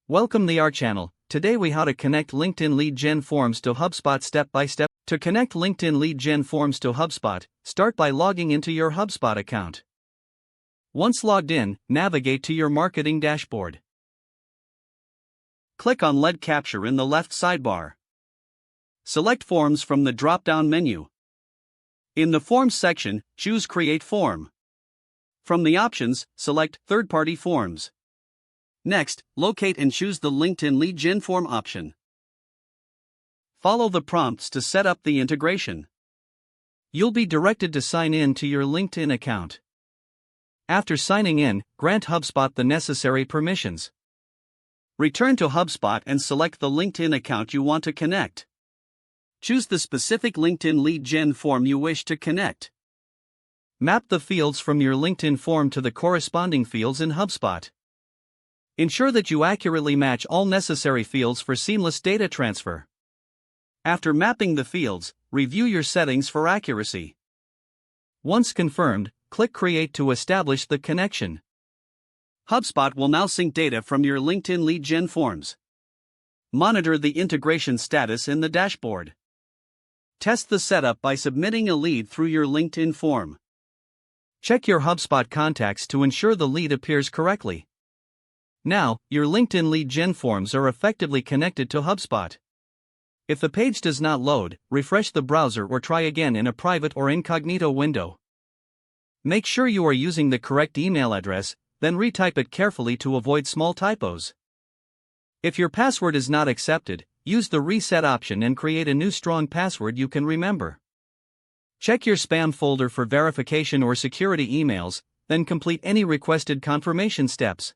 Welcome to our channel. Today we how to connect LinkedIn lead gen forms to HubSpot step by step. To connect LinkedIn lead gen forms to HubSpot, start by logging into your HubSpot account. Once logged in, navigate to your marketing dashboard. Click on Lead Capture in the left sidebar. Select Forms from the drop-down menu. In the Forms section, choose Create Form. From the options, select Third-Party Forms. Next, locate and choose the LinkedIn lead gen form option. Follow the prompts to set up the integration. You'll be directed to sign in to your LinkedIn account. After signing in, grant HubSpot the necessary permissions. Return to HubSpot and select the LinkedIn account you want to connect. Choose the specific LinkedIn lead gen form you wish to connect. Map the fields from your LinkedIn form to the corresponding fields in HubSpot. Ensure that you accurately match all necessary fields for seamless data transfer. After mapping the fields, review your settings for accuracy. Once confirmed, click Create to establish the connection. HubSpot will now sync data from your LinkedIn lead gen forms. Monitor the integration status in the dashboard. Test the setup by submitting a lead through your LinkedIn form. Check your HubSpot contacts to ensure the lead appears correctly. Now, your LinkedIn lead gen forms are effectively connected to HubSpot. If the page does not load, refresh the browser or try again in a private or incognito window. Make sure you are using the correct email address, then retype it carefully to avoid small typos. If your password is not accepted, use the reset option and create a new strong password you can remember. Check your spam folder for verification or security emails, then complete any requested confirmation steps.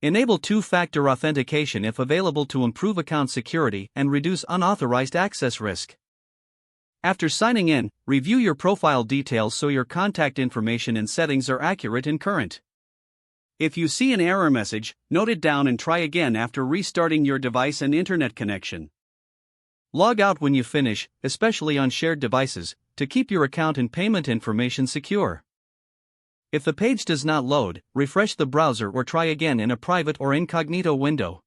Enable two-factor authentication if available to improve account security and reduce unauthorized access risk. After signing in, review your profile details so your contact information and settings are accurate and current. If you see an error message, note it down and try again after restarting your device and internet connection. Log out when you finish, especially on shared devices, to keep your account and payment information secure. If the page does not load, refresh the browser or try again in a private or incognito window.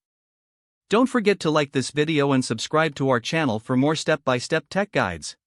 Don't forget to like this video and subscribe to our channel for more step-by-step tech guides.